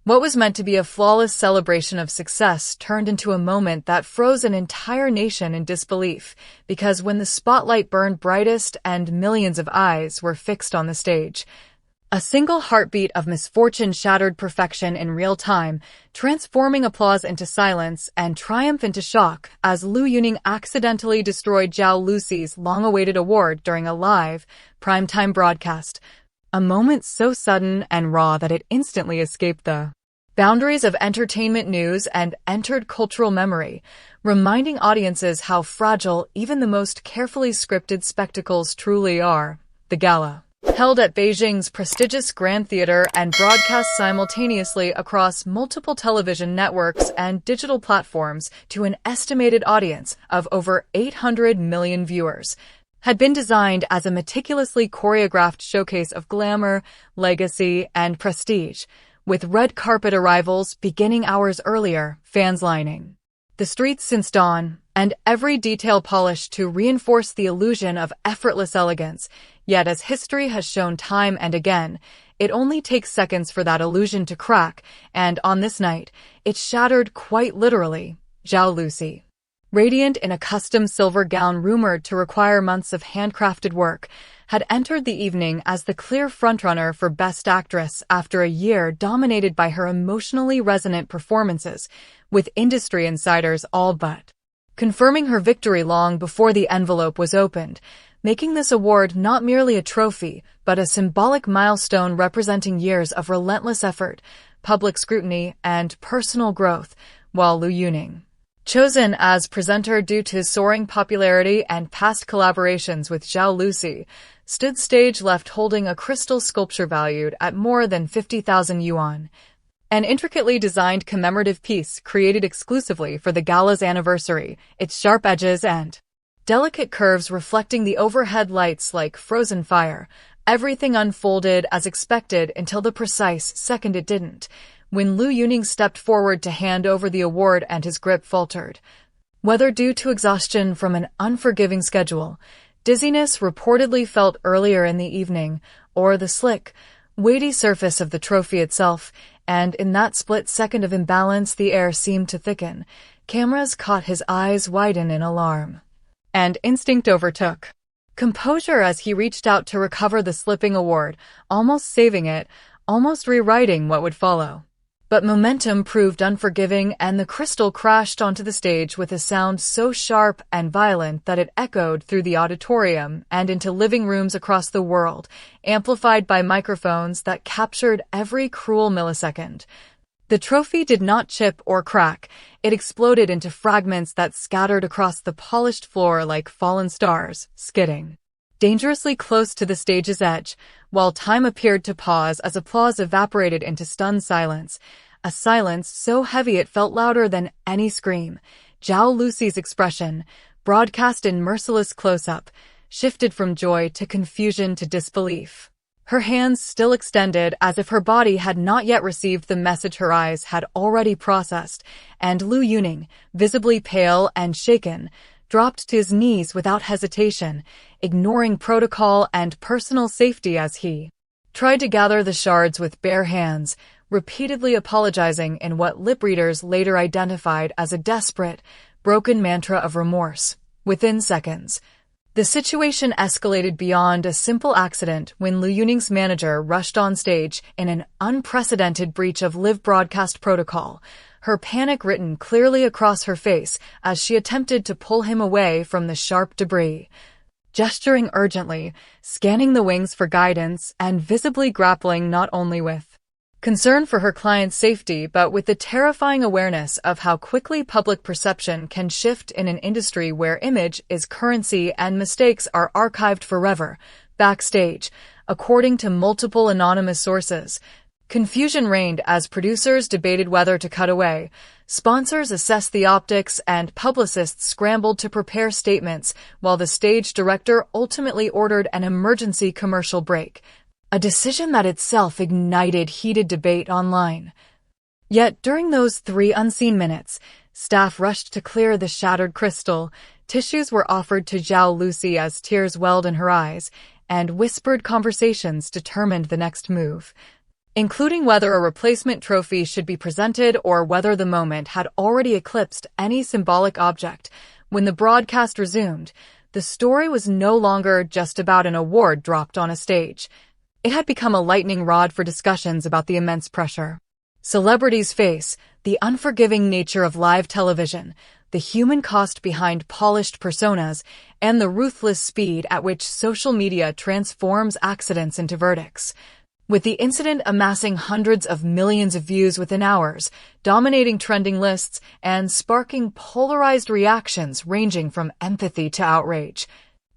What was meant to be a flawless celebration of success turned into a moment that froze an entire nation in disbelief, because when the spotlight burned brightest and millions of eyes were fixed on the stage, a single heartbeat of misfortune shattered perfection in real time, transforming applause into silence and triumph into shock as Lu Yuning accidentally destroyed Zhao Lusi's long-awaited award during a live, primetime broadcast. A moment so sudden and raw that it instantly escaped the boundaries of entertainment news and entered cultural memory, reminding audiences how fragile even the most carefully scripted spectacles truly are. The gala, held at Beijing's prestigious Grand Theater and broadcast simultaneously across multiple television networks and digital platforms to an estimated audience of over 800 million viewers, had been designed as a meticulously choreographed showcase of glamour, legacy, and prestige, with red carpet arrivals beginning hours earlier, fans lining the streets since dawn, and every detail polished to reinforce the illusion of effortless elegance. Yet as history has shown time and again, it only takes seconds for that illusion to crack, and on this night, it shattered quite literally. Zhao Lusi, radiant in a custom silver gown rumored to require months of handcrafted work, had entered the evening as the clear frontrunner for Best Actress after a year dominated by her emotionally resonant performances, with industry insiders all but confirming her victory long before the envelope was opened, making this award not merely a trophy, but a symbolic milestone representing years of relentless effort, public scrutiny, and personal growth, while Lu Yuning, chosen as presenter due to his soaring popularity and past collaborations with Zhao Lusi, stood stage left holding a crystal sculpture valued at more than 50,000 yuan. An intricately designed commemorative piece created exclusively for the gala's anniversary, its sharp edges and delicate curves reflecting the overhead lights like frozen fire. Everything unfolded as expected until the precise second it didn't, when Lu Yuning stepped forward to hand over the award and his grip faltered. Whether due to exhaustion from an unforgiving schedule, dizziness reportedly felt earlier in the evening, or the slick, weighty surface of the trophy itself, and in that split second of imbalance the air seemed to thicken. Cameras caught his eyes widen in alarm, and instinct overtook composure as he reached out to recover the slipping award, almost saving it, almost rewriting what would follow. But momentum proved unforgiving, and the crystal crashed onto the stage with a sound so sharp and violent that it echoed through the auditorium and into living rooms across the world, amplified by microphones that captured every cruel millisecond. The trophy did not chip or crack. It exploded into fragments that scattered across the polished floor like fallen stars, skidding dangerously close to the stage's edge, while time appeared to pause as applause evaporated into stunned silence, a silence so heavy it felt louder than any scream. Zhao Lusi's expression, broadcast in merciless close-up, shifted from joy to confusion to disbelief. Her hands still extended as if her body had not yet received the message her eyes had already processed, and Lu Yuning, visibly pale and shaken, dropped to his knees without hesitation, ignoring protocol and personal safety as he tried to gather the shards with bare hands, repeatedly apologizing in what lip readers later identified as a desperate, broken mantra of remorse. Within seconds, the situation escalated beyond a simple accident when Lu Yuning's manager rushed on stage in an unprecedented breach of live broadcast protocol, her panic written clearly across her face as she attempted to pull him away from the sharp debris. Gesturing urgently, scanning the wings for guidance, and visibly grappling not only with concern for her client's safety but with the terrifying awareness of how quickly public perception can shift in an industry where image is currency and mistakes are archived forever. Backstage, according to multiple anonymous sources, confusion reigned as producers debated whether to cut away, sponsors assessed the optics, and publicists scrambled to prepare statements, while the stage director ultimately ordered an emergency commercial break, a decision that itself ignited heated debate online. Yet during those 3 unseen minutes, staff rushed to clear the shattered crystal, tissues were offered to Zhao Lusi as tears welled in her eyes, and whispered conversations determined the next move. including whether a replacement trophy should be presented or whether the moment had already eclipsed any symbolic object. When the broadcast resumed, the story was no longer just about an award dropped on a stage. It had become a lightning rod for discussions about the immense pressure celebrities face, the unforgiving nature of live television, the human cost behind polished personas, and the ruthless speed at which social media transforms accidents into verdicts. With the incident amassing hundreds of millions of views within hours, dominating trending lists, and sparking polarized reactions ranging from empathy to outrage.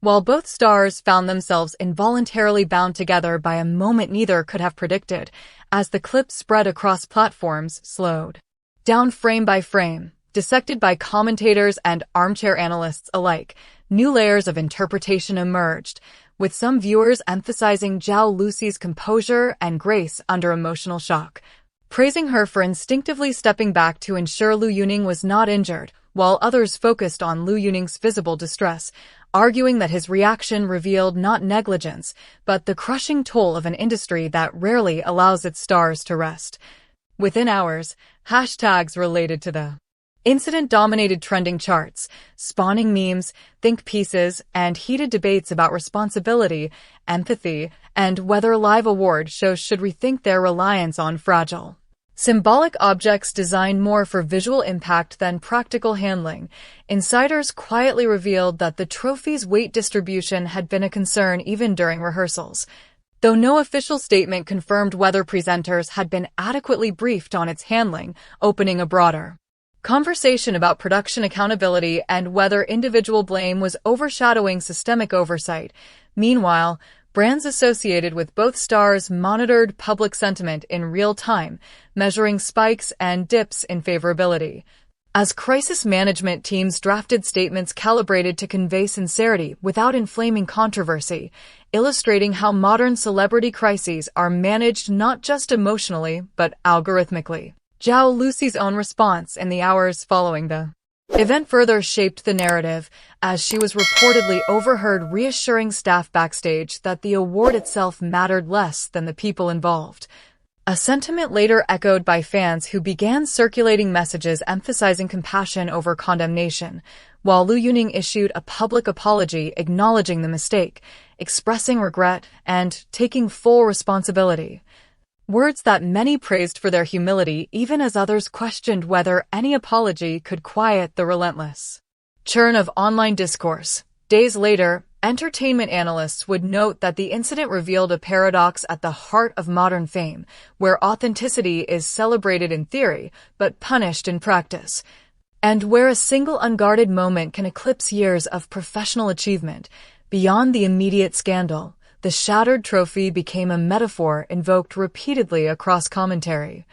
While both stars found themselves involuntarily bound together by a moment neither could have predicted, as the clip spread across platforms, slowed down frame by frame, dissected by commentators and armchair analysts alike, new layers of interpretation emerged, with some viewers emphasizing Zhao Lusi's composure and grace under emotional shock, praising her for instinctively stepping back to ensure Lu Yuning was not injured, while others focused on Lu Yuning's visible distress, arguing that his reaction revealed not negligence, but the crushing toll of an industry that rarely allows its stars to rest. Within hours, hashtags related to the incident dominated trending charts, spawning memes, think pieces, and heated debates about responsibility, empathy, and whether live award shows should rethink their reliance on fragile symbolic objects designed more for visual impact than practical handling. Insiders quietly revealed that the trophy's weight distribution had been a concern even during rehearsals, though no official statement confirmed whether presenters had been adequately briefed on its handling, opening a broader conversation about production accountability and whether individual blame was overshadowing systemic oversight. Meanwhile, brands associated with both stars monitored public sentiment in real time, measuring spikes and dips in favorability. As crisis management teams drafted statements calibrated to convey sincerity without inflaming controversy, illustrating how modern celebrity crises are managed not just emotionally, but algorithmically. Zhao Lusi's own response in the hours following the event further shaped the narrative, as she was reportedly overheard reassuring staff backstage that the award itself mattered less than the people involved. A sentiment later echoed by fans who began circulating messages emphasizing compassion over condemnation, while Lu Yuning issued a public apology acknowledging the mistake, expressing regret, and taking full responsibility. Words that many praised for their humility even as others questioned whether any apology could quiet the relentless churn of online discourse. Days later, entertainment analysts would note that the incident revealed a paradox at the heart of modern fame, where authenticity is celebrated in theory, but punished in practice, and where a single unguarded moment can eclipse years of professional achievement. Beyond the immediate scandal, the shattered trophy became a metaphor invoked repeatedly across commentary,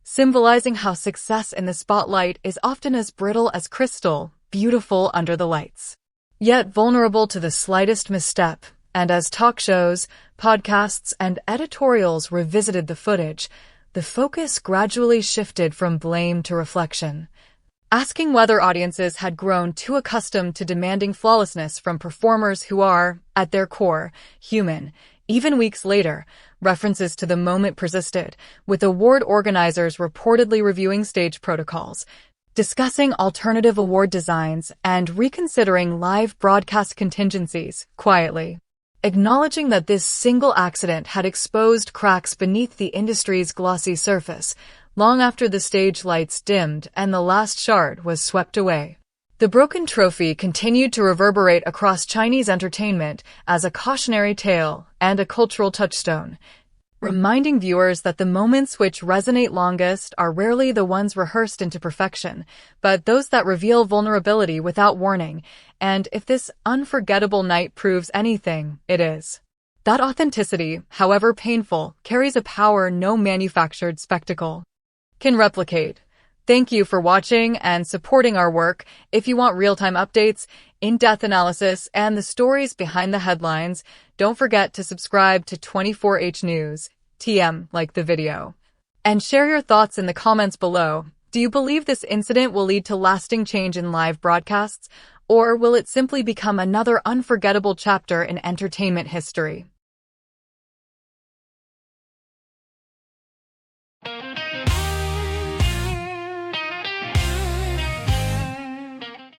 symbolizing how success in the spotlight is often as brittle as crystal, beautiful under the lights, yet vulnerable to the slightest misstep. And as talk shows, podcasts, and editorials revisited the footage, the focus gradually shifted from blame to reflection, asking whether audiences had grown too accustomed to demanding flawlessness from performers who are, at their core, human. Even weeks later, references to the moment persisted, with award organizers reportedly reviewing stage protocols, discussing alternative award designs, and reconsidering live broadcast contingencies, quietly acknowledging that this single accident had exposed cracks beneath the industry's glossy surface, long after the stage lights dimmed and the last shard was swept away. The broken trophy continued to reverberate across Chinese entertainment as a cautionary tale and a cultural touchstone, reminding viewers that the moments which resonate longest are rarely the ones rehearsed into perfection, but those that reveal vulnerability without warning. And if this unforgettable night proves anything, it is that authenticity, however painful, carries a power no manufactured spectacle can replicate. Thank you for watching and supporting our work. If you want real-time updates, in-depth analysis, and the stories behind the headlines, don't forget to subscribe to 24H News, TM, like the video, and share your thoughts in the comments below. Do you believe this incident will lead to lasting change in live broadcasts, or will it simply become another unforgettable chapter in entertainment history?